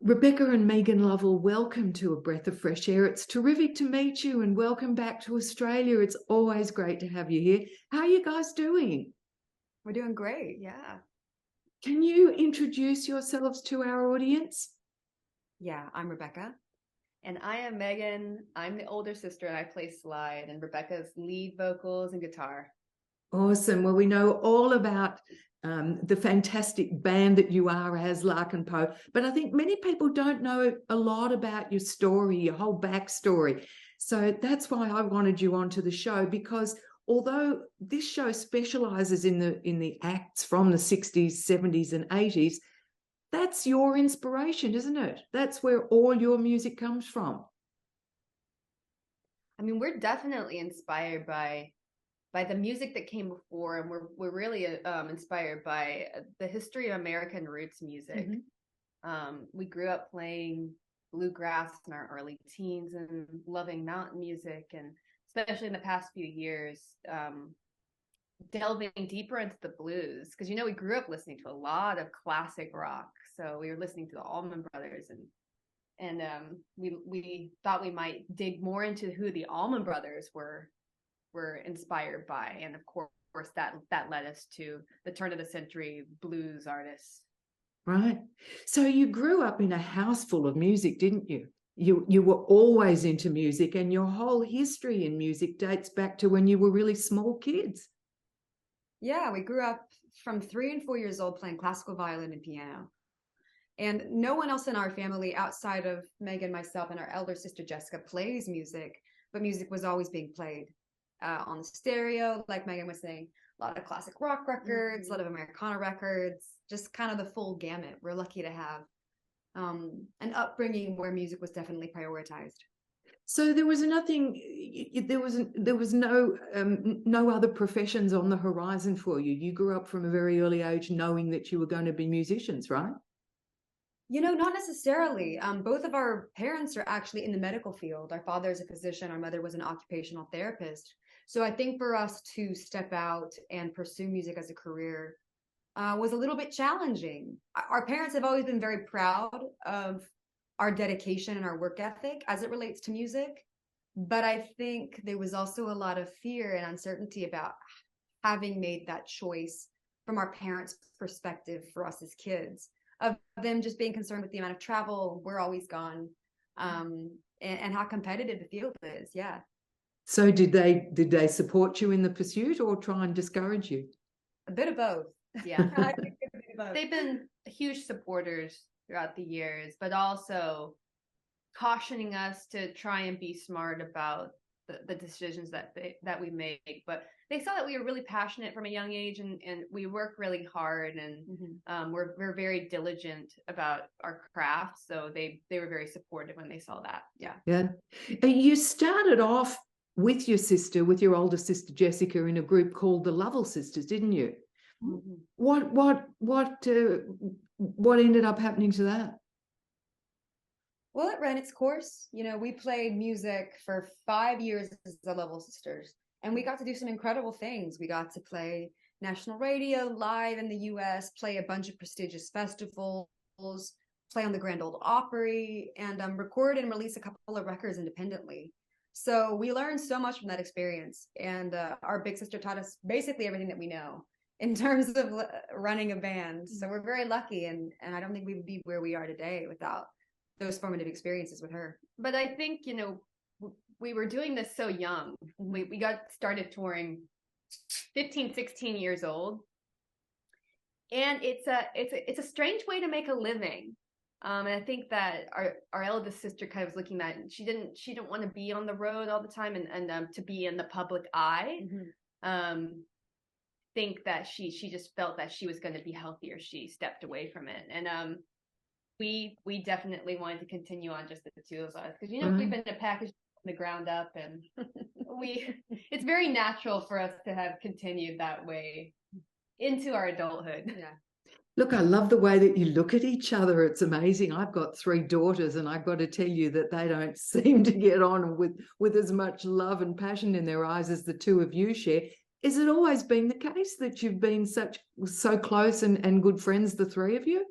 Rebecca and Megan Lovell, welcome to A Breath of Fresh Air. It's terrific to meet you and welcome back to Australia. It's always great to have you here. How are you guys doing? We're doing great, yeah. Can you introduce yourselves to our audience? Yeah, I'm Rebecca. And I am Megan. I'm the older sister and I play slide, and Rebecca's lead vocals and guitar. Awesome. Well, we know all about the fantastic band that you are as Larkin Poe, but I think many people don't know a lot about your story, your whole backstory. So that's why I wanted you onto the show, because although this show specializes in the acts from the 60s, 70s, and 80s, that's your inspiration, isn't it? That's where all your music comes from. I mean, we're definitely inspired by the music that came before, and we're really inspired by the history of American roots music. We grew up playing bluegrass in our early teens and loving mountain music, and especially in the past few years, delving deeper into the blues, because we grew up listening to a lot of classic rock. So we were listening to the Allman Brothers, and we thought we might dig more into who the Allman Brothers were inspired by, and of course that led us to the turn of the century blues artists. Right. So you grew up in a house full of music, didn't you? You were always into music, and your whole history in music dates back to when you were really small kids. Yeah, we grew up from 3 and 4 years old playing classical violin and piano. And no one else in our family outside of Megan, myself, and our elder sister Jessica plays music, but music was always being played on the stereo, like Megan was saying, a lot of classic rock records, a lot of Americana records, just kind of the full gamut. We're lucky to have an upbringing where music was definitely prioritized. So there was nothing, there was no other professions on the horizon for you. You grew up from a very early age knowing that you were going to be musicians, right? Not necessarily. Both of our parents are actually in the medical field. Our father is a physician. Our mother was an occupational therapist. So I think for us to step out and pursue music as a career was a little bit challenging. Our parents have always been very proud of our dedication and our work ethic as it relates to music. But I think there was also a lot of fear and uncertainty about having made that choice from our parents' perspective for us as kids, of them just being concerned with the amount of travel, we're always gone, and how competitive the field is. Yeah. So did they support you in the pursuit or try and discourage you? A bit of both. Yeah. I think a bit of both. They've been huge supporters throughout the years, but also cautioning us to try and be smart about the decisions that we make. But they saw that we were really passionate from a young age, and we work really hard, and we're very diligent about our craft. So they were very supportive when they saw that. Yeah. You started off with your sister, with your older sister Jessica, in a group called the Lovell Sisters, didn't you? What ended up happening to that? Well, it ran its course. We played music for 5 years as the Lovell Sisters, and we got to do some incredible things. We got to play national radio live in the US, play a bunch of prestigious festivals, play on the Grand Ole Opry, and record and release a couple of records independently. So we learned so much from that experience, and our big sister taught us basically everything that we know in terms of running a band. So we're very lucky, and I don't think we would be where we are today without those formative experiences with her. But I think, we were doing this so young. We got started touring 15, 16 years old. And it's a strange way to make a living. And I think that our eldest sister kind of was looking at it, and she didn't want to be on the road all the time and to be in the public eye. Think that she just felt that she was going to be healthier. She stepped away from it. And we definitely wanted to continue on, just the two of us, because we've been a package from the ground up, and it's very natural for us to have continued that way into our adulthood. Yeah. Look, I love the way that you look at each other. It's amazing. I've got 3 daughters, and I've got to tell you that they don't seem to get on with as much love and passion in their eyes as the two of you share. Is it always been the case that you've been so close and good friends, the 3 of you?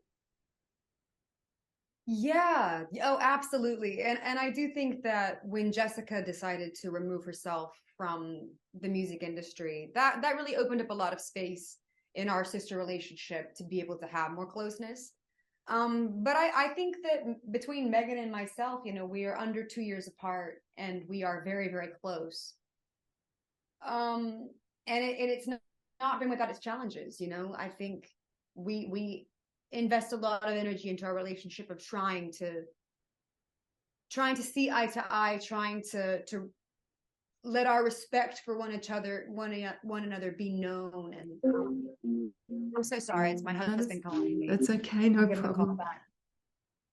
Yeah. Oh, absolutely. And I do think that when Jessica decided to remove herself from the music industry, that really opened up a lot of space in our sister relationship to be able to have more closeness. But I think that between Megan and myself, we are under 2 years apart and we are very, very close. And it's not been without its challenges. I think we invest a lot of energy into our relationship of trying to see eye to eye, trying to let our respect for one another be known. And I'm so sorry, it's my husband calling me. That's okay, no problem.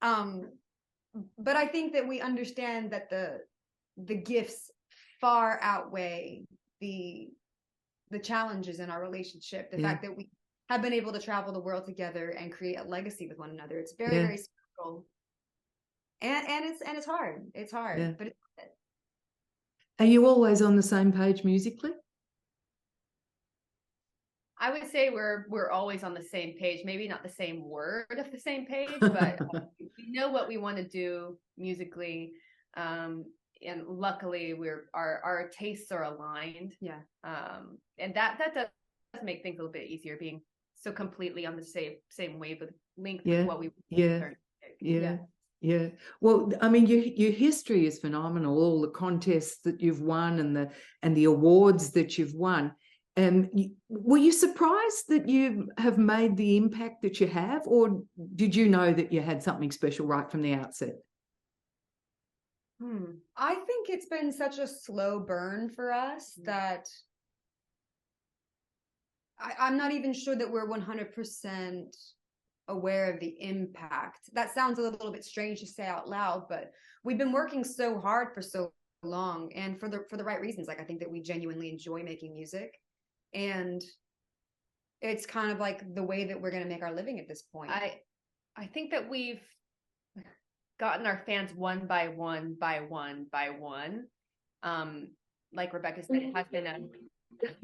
But I think that we understand that the gifts far outweigh the challenges in our relationship. The fact that we have been able to travel the world together and create a legacy with one another. It's very, very special. And it's hard. It's hard, but it's good. Are you always on the same page musically? I would say we're always on the same page. Maybe not the same word of the same page, but we know what we want to do musically. And luckily our tastes are aligned. Yeah. And that does make things a little bit easier, being so completely on the same wavelength with what we Yeah. Well, I mean, your history is phenomenal. All the contests that you've won and the awards that you've won. Were you surprised that you have made the impact that you have, or did you know that you had something special right from the outset? I think it's been such a slow burn for us that I'm not even sure that we're 100% aware of the impact. That sounds a little bit strange to say out loud, but we've been working so hard for so long, and for the right reasons. Like, I think that we genuinely enjoy making music, and it's kind of like the way that we're going to make our living at this point. I think that we've gotten our fans one by one by one by one. Like Rebecca said, it has been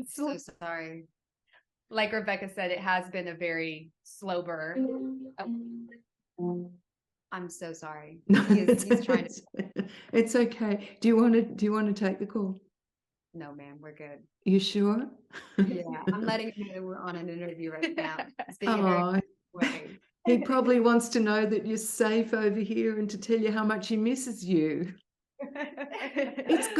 so sorry. Like Rebecca said, it has been a very slow burn. I'm so sorry. No, he's trying to. It's okay. Do you want to take the call? No, ma'am, we're good. You sure? Yeah, I'm letting you know that we're on an interview right now. It's being very way. He probably wants to know that you're safe over here and to tell you how much he misses you. I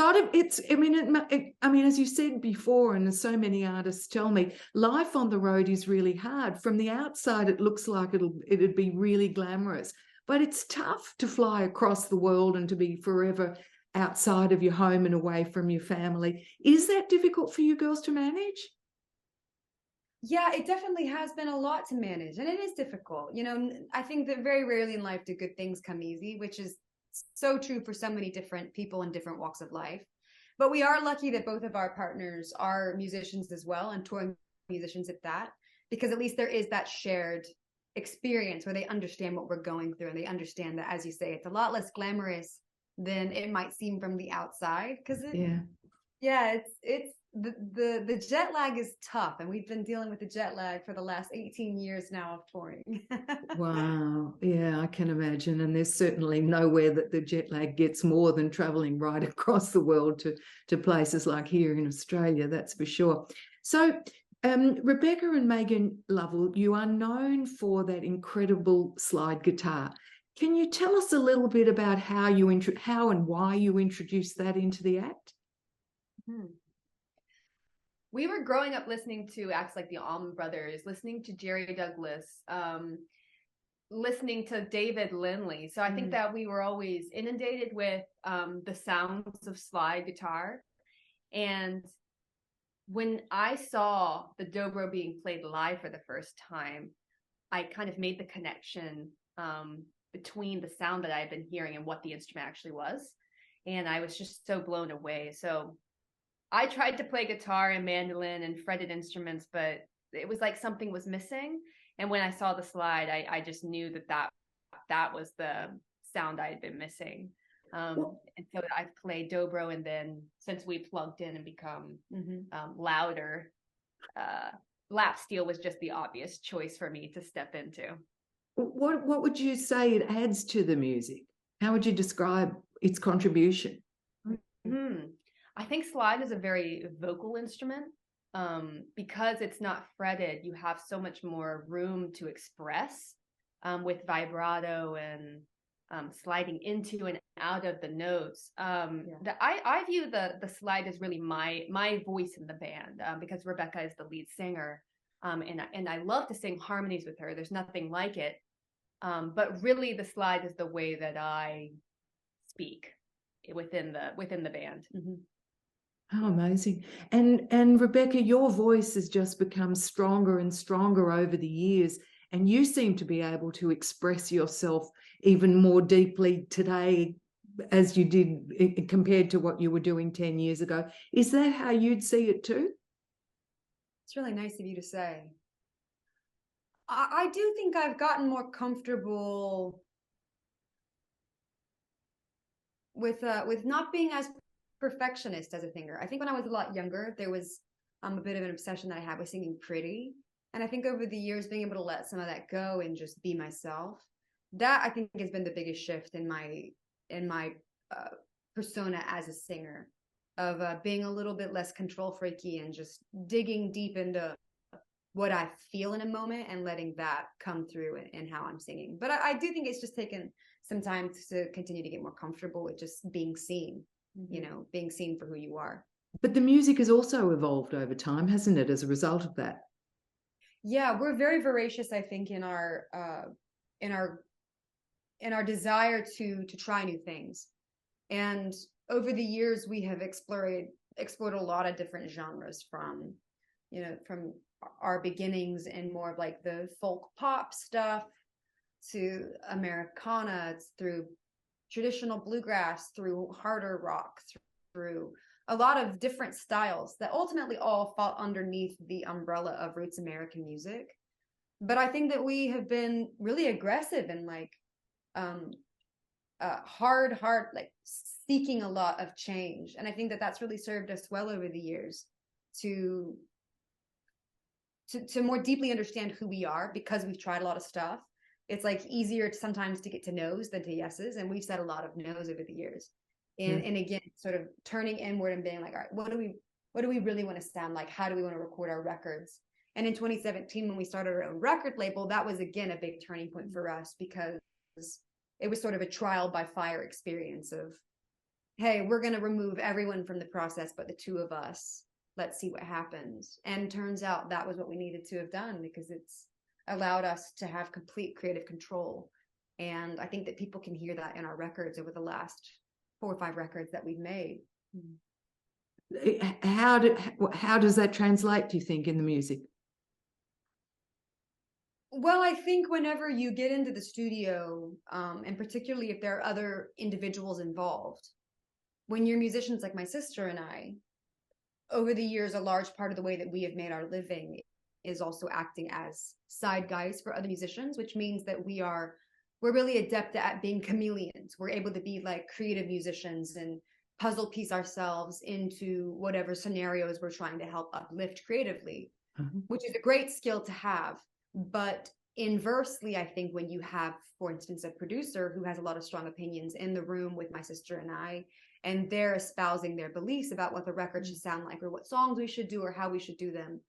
mean, as you said before, and as so many artists tell me, life on the road is really hard. From the outside, it looks like it'd be really glamorous, but it's tough to fly across the world and to be forever outside of your home and away from your family. Is that difficult for you girls to manage? Yeah, it definitely has been a lot to manage, and it is difficult. I think that very rarely in life do good things come easy, which is so true for so many different people in different walks of life. But we are lucky that both of our partners are musicians as well, and touring musicians at that, because at least there is that shared experience where they understand what we're going through, and they understand that, as you say, it's a lot less glamorous than it might seem from the outside. Because it's the jet lag is tough, and we've been dealing with the jet lag for the last 18 years now of touring. Wow. Yeah, I can imagine. And there's certainly nowhere that the jet lag gets more than traveling right across the world to places like here in Australia, that's for sure. So Rebecca and Megan Lovell, you are known for that incredible slide guitar. Can you tell us a little bit about how and why you introduced that into the act? We were growing up listening to acts like the Allman Brothers, listening to Jerry Douglas, listening to David Lindley. So I think that we were always inundated with the sounds of slide guitar. And when I saw the dobro being played live for the first time, I kind of made the connection between the sound that I had been hearing and what the instrument actually was. And I was just so blown away. So I tried to play guitar and mandolin and fretted instruments, but it was like something was missing. And when I saw the slide, I just knew that was the sound I had been missing. And so I played dobro, and then since we plugged in and become louder, lap steel was just the obvious choice for me to step into. What would you say it adds to the music? How would you describe its contribution? I think slide is a very vocal instrument. Because it's not fretted, you have so much more room to express with vibrato and sliding into and out of the notes. I view the slide as really my voice in the band, because Rebecca is the lead singer, and I love to sing harmonies with her. There's nothing like it, but really the slide is the way that I speak within the band. Mm-hmm. Oh, amazing. And Rebecca, your voice has just become stronger and stronger over the years, and you seem to be able to express yourself even more deeply today as you did compared to what you were doing 10 years ago. Is that how you'd see it too? It's really nice of you to say. I do think I've gotten more comfortable with not being as perfectionist as a singer. I think when I was a lot younger, there was a bit of an obsession that I had with singing pretty. And I think over the years, being able to let some of that go and just be myself, that I think has been the biggest shift in my persona as a singer, of being a little bit less control freaky and just digging deep into what I feel in a moment and letting that come through in how I'm singing. But I do think it's just taken some time to continue to get more comfortable with just being seen, you know, being seen for who you are. But the music has also evolved over time, hasn't it, as a result of that? Yeah, we're very voracious, I think, in our desire to try new things. And over the years, we have explored a lot of different genres, from our beginnings in more of like the folk pop stuff to Americana, through traditional bluegrass, through harder rock, through a lot of different styles that ultimately all fall underneath the umbrella of roots American music. But I think that we have been really aggressive and like hard, like seeking a lot of change. And I think that that's really served us well over the years to more deeply understand who we are, because we've tried a lot of stuff. It's like easier sometimes to get to no's than to yeses. And we've said a lot of no's over the years. And again, sort of turning inward and being like, all right, what do we really want to sound like? How do we want to record our records? And in 2017, when we started our own record label, that was again a big turning point for us, because it was sort of a trial by fire experience of, hey, we're going to remove everyone from the process but the two of us. Let's see what happens. And turns out that was what we needed to have done, because it's allowed us to have complete creative control. And I think that people can hear that in our records over the last 4 or 5 records that we've made. How does that translate, do you think, in the music? Well, I think whenever you get into the studio, and particularly if there are other individuals involved, when you're musicians like my sister and I, over the years, a large part of the way that we have made our living is also acting as side guys for other musicians, which means that we're really adept at being chameleons. We're able to be like creative musicians and puzzle piece ourselves into whatever scenarios we're trying to help uplift creatively, which is a great skill to have. But inversely, I think when you have, for instance, a producer who has a lot of strong opinions in the room with my sister and I, and they're espousing their beliefs about what the record should sound like, or what songs we should do, or how we should do them,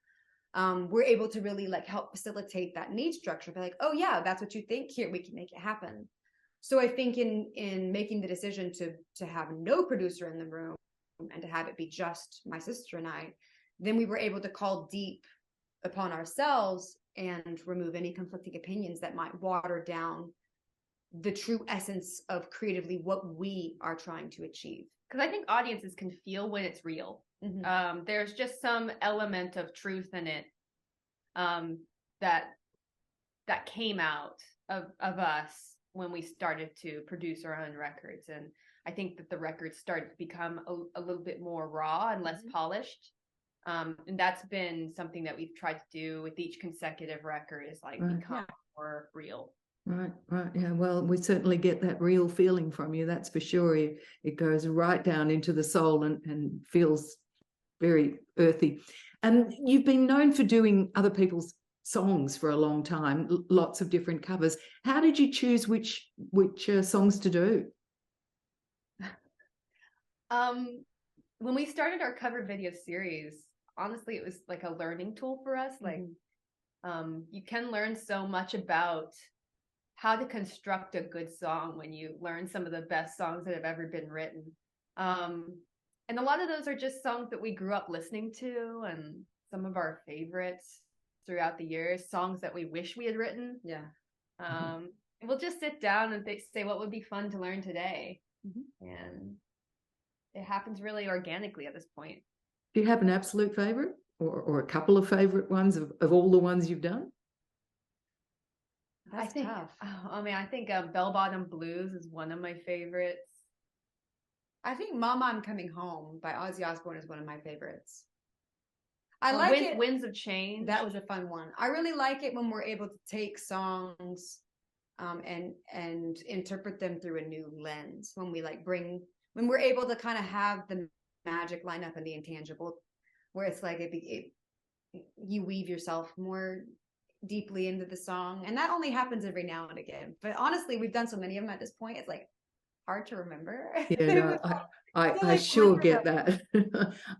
we're able to really like help facilitate that need structure. Be like, oh yeah, that's what you think, here, we can make it happen. So I think in making the decision to have no producer in the room and to have it be just my sister and I, then we were able to call deep upon ourselves and remove any conflicting opinions that might water down the true essence of creatively what we are trying to achieve. Because I think audiences can feel when it's real. There's just some element of truth in it that came out of us when we started to produce our own records. And I think that the records started to become a little bit more raw and less polished. And that's been something that we've tried to do with each consecutive record, is like become more real. Right. Yeah, well, we certainly get that real feeling from you, that's for sure. It goes right down into the soul and feels very earthy. And you've been known for doing other people's songs for a long time, lots of different covers. How did you choose which songs to do? When we started our cover video series, honestly, it was like a learning tool for us. Like, you can learn so much about how to construct a good song when you learn some of the best songs that have ever been written. And a lot of those are just songs that we grew up listening to, and some of our favorites throughout the years, songs that we wish we had written. Yeah. And we'll just sit down and say what would be fun to learn today. And it happens really organically at this point. Do you have an absolute favorite or a couple of favorite ones of all the ones you've done? That's tough. I think Bell Bottom Blues is one of my favorites. I think Mama, I'm Coming Home by Ozzy Osbourne is one of my favorites. I like it. Winds of Change. That was a fun one. I really like it when we're able to take songs and interpret them through a new lens. When we when we're able to kind of have the magic line up and the intangible, where it's like you weave yourself more deeply into the song. And that only happens every now and again. But honestly, we've done so many of them at this point, it's like hard to remember. Yeah, no, I sure get that.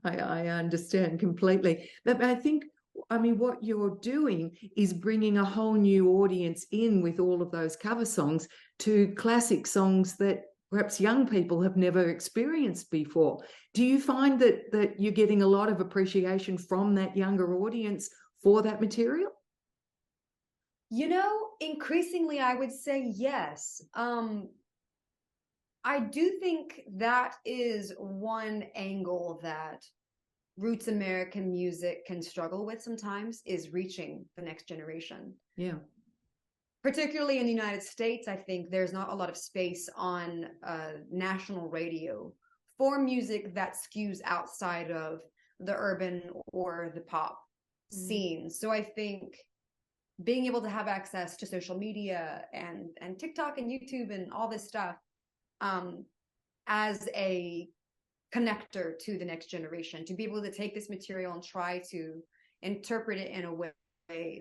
I understand completely. But I think, what you're doing is bringing a whole new audience in with all of those cover songs to classic songs that perhaps young people have never experienced before. Do you find that you're getting a lot of appreciation from that younger audience for that material? Increasingly, I would say yes. I do think that is one angle that roots American music can struggle with sometimes, is reaching the next generation. Yeah. Particularly in the United States, I think there's not a lot of space on national radio for music that skews outside of the urban or the pop scene. So I think being able to have access to social media and TikTok and YouTube and all this stuff as a connector to the next generation, to be able to take this material and try to interpret it in a way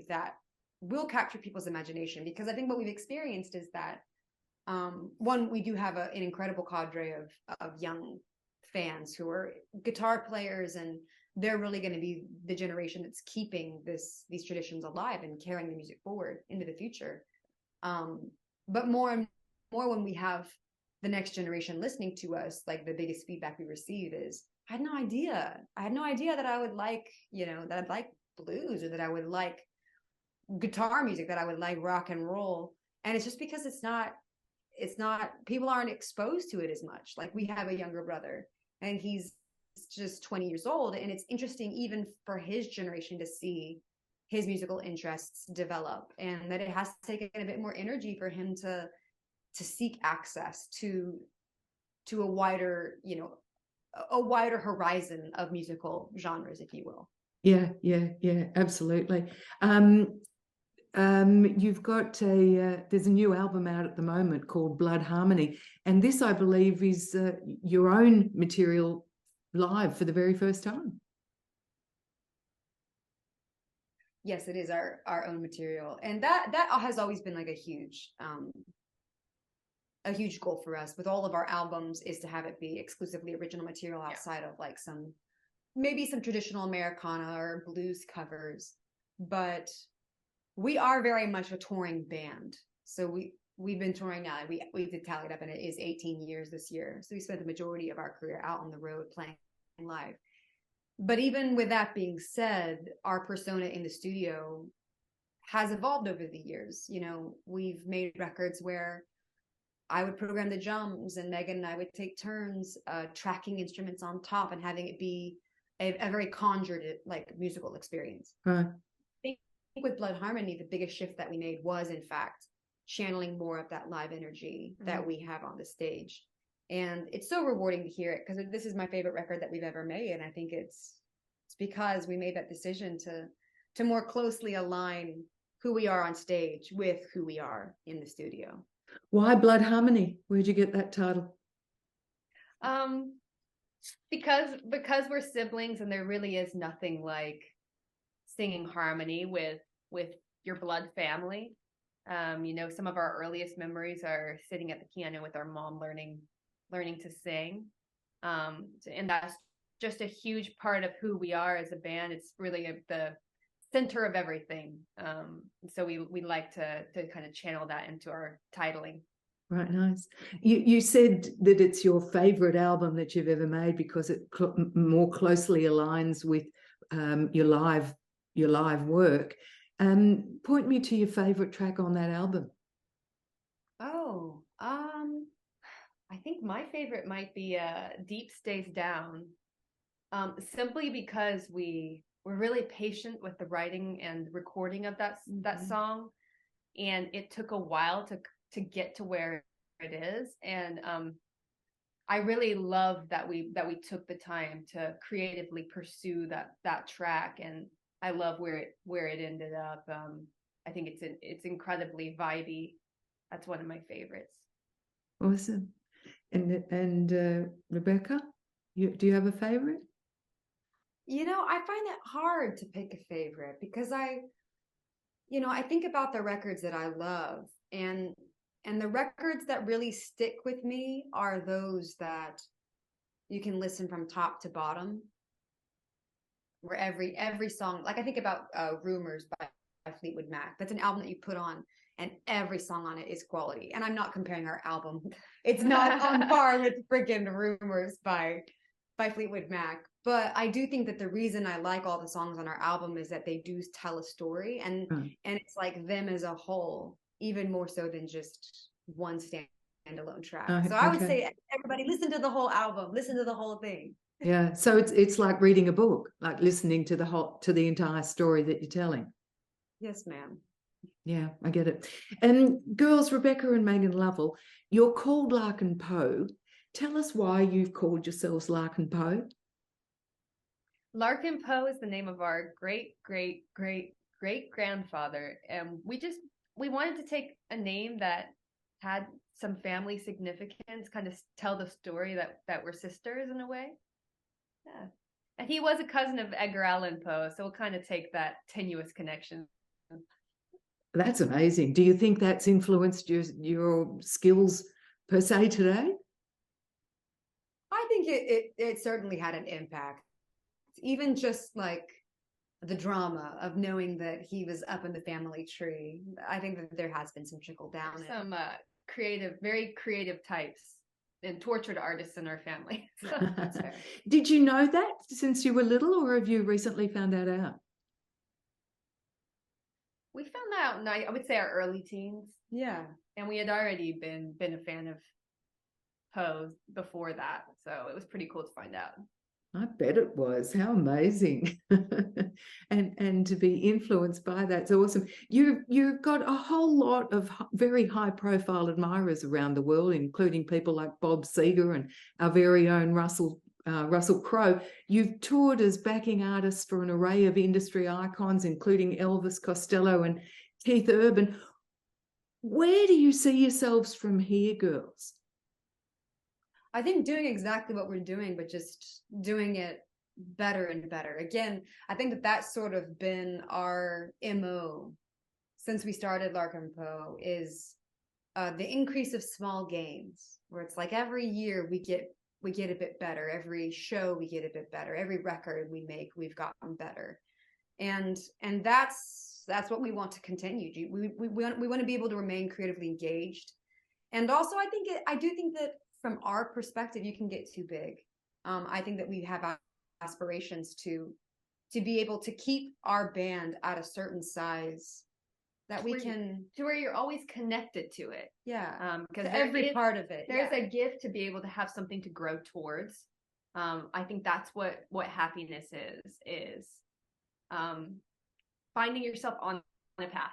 that will capture people's imagination. Because I think what we've experienced is that one, we do have an incredible cadre of young fans who are guitar players, and they're really going to be the generation that's keeping these traditions alive and carrying the music forward into the future. But more and more, when we have the next generation listening to us, like the biggest feedback we receive is, I had no idea that I would like, that I'd like blues, or that I would like guitar music, that I would like rock and roll. And it's just because it's not, people aren't exposed to it as much. Like, we have a younger brother and he's just 20 years old. And it's interesting even for his generation to see his musical interests develop, and that it has taken a bit more energy for him to seek access to a wider, a wider horizon of musical genres, if you will. Yeah, absolutely. You've got there's a new album out at the moment called Blood Harmony, and this, I believe, is your own material live for the very first time. Yes, it is our own material, and that has always been like a huge goal for us with all of our albums, is to have it be exclusively original material outside of like maybe some traditional Americana or blues covers. But we are very much a touring band. So we've been touring now. We did tally it up, and it is 18 years this year. So we spent the majority of our career out on the road playing live. But even with that being said, our persona in the studio has evolved over the years. We've made records where I would program the drums, and Megan and I would take turns tracking instruments on top and having it be a very conjured, like, musical experience. Right. I think with Blood Harmony, the biggest shift that we made was, in fact, channeling more of that live energy that we have on the stage. And it's so rewarding to hear it, because this is my favorite record that we've ever made. And I think it's because we made that decision to more closely align who we are on stage with who we are in the studio. Why Blood Harmony? Where'd you get that title? Because we're siblings, and there really is nothing like singing harmony with with your blood family. Some of our earliest memories are sitting at the piano with our mom learning to sing. And that's just a huge part of who we are as a band. It's really the center of everything. So we like to kind of channel that into our titling. Right, nice. You said that it's your favorite album that you've ever made because it more closely aligns with your live work. Point me to your favorite track on that album. Oh, I think my favorite might be Deep Stays Down, simply because we're really patient with the writing and recording of that song, and it took a while to get to where it is. And I really love that we took the time to creatively pursue that track, and I love where it ended up. I think it's incredibly vibey. That's one of my favorites. Awesome. And Rebecca, do you have a favorite? I find it hard to pick a favorite because I think about the records that I love, and the records that really stick with me are those that you can listen from top to bottom, where every song, like I think about Rumors by Fleetwood Mac. That's an album that you put on and every song on it is quality. And I'm not comparing our album. It's not on par with freaking Rumors by Fleetwood Mac. But I do think that the reason I like all the songs on our album is that they do tell a story, and it's like them as a whole, even more so than just one standalone track. So I would say everybody listen to the whole album, listen to the whole thing. Yeah. So it's like reading a book, like listening to the entire story that you're telling. Yes, ma'am. Yeah, I get it. And girls, Rebecca and Megan Lovell, you're called Larkin Poe. Tell us why you've called yourselves Larkin Poe. Larkin Poe is the name of our great-great-great-great-grandfather. And we wanted to take a name that had some family significance, kind of tell the story that we're sisters in a way. Yeah. And he was a cousin of Edgar Allan Poe, so we'll kind of take that tenuous connection. That's amazing. Do you think that's influenced your skills per se today? I think it certainly had an impact. Even just like the drama of knowing that he was up in the family tree. I think that there has been some trickle down. Some very creative types and tortured artists in our family. So that's fair. Did you know that since you were little, or have you recently found that out? We found that out in, I would say, our early teens. Yeah. And we had already been a fan of Poe before that. So it was pretty cool to find out. I bet it was. How amazing. and to be influenced by that's awesome. You've got a whole lot of very high profile admirers around the world, including people like Bob Seger and our very own Russell Crowe. You've toured as backing artists for an array of industry icons, including Elvis Costello and Keith Urban. Where do you see yourselves from here, girls? I think doing exactly what we're doing, but just doing it better and better. Again, I think that that's sort of been our MO since we started Larkin Poe, is the increase of small gains, where it's like every year we get a bit better. Every show we get a bit better. Every record we make, we've gotten better. And that's what we want to continue. We want to be able to remain creatively engaged. And also I do think that from our perspective, you can get too big. I think that we have aspirations to be able to keep our band at a certain size that we can, to where you're always connected to it. Yeah. Because every part of it. There's a gift to be able to have something to grow towards. I think that's what happiness is finding yourself on a path.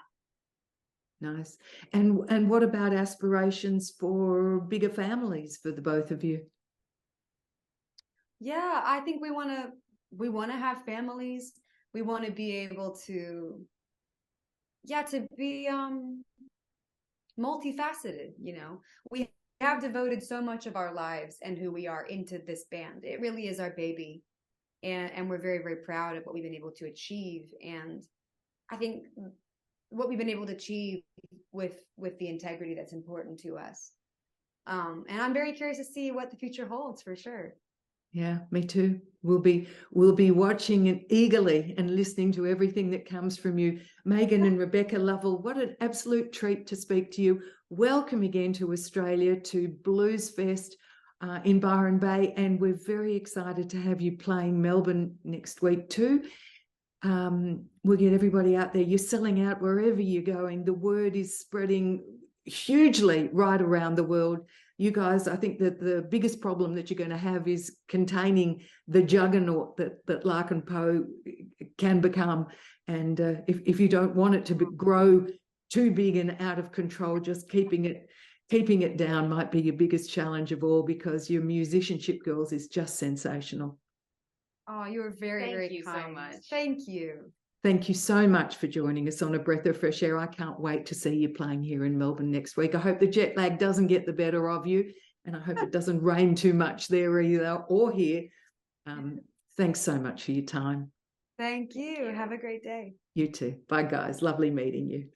Nice. And what about aspirations for bigger families for the both of you? Yeah, I think we want to have families. We want to be able to be multifaceted, We have devoted so much of our lives and who we are into this band. It really is our baby. And we're very, very proud of what we've been able to achieve. And I think what we've been able to achieve with the integrity that's important to us. And I'm very curious to see what the future holds, for sure. Yeah, me too. We'll be watching it eagerly and listening to everything that comes from you. Megan and Rebecca Lovell, what an absolute treat to speak to you. Welcome again to Australia, to Blues Fest in Byron Bay, and we're very excited to have you playing Melbourne next week too. We'll get everybody out there. You're selling out wherever you're going. The word is spreading hugely right around the world. You guys, I think that the biggest problem that you're going to have is containing the juggernaut that Larkin Poe can become. And if you don't want it to grow too big and out of control, just keeping it down might be your biggest challenge of all, because your musicianship, girls, is just sensational. Oh, you were very, very kind. Thank you so much. Thank you. Thank you so much for joining us on A Breath of Fresh Air. I can't wait to see you playing here in Melbourne next week. I hope the jet lag doesn't get the better of you, and I hope it doesn't rain too much there either or here. Thanks so much for your time. Thank you. Have a great day. You too. Bye, guys. Lovely meeting you.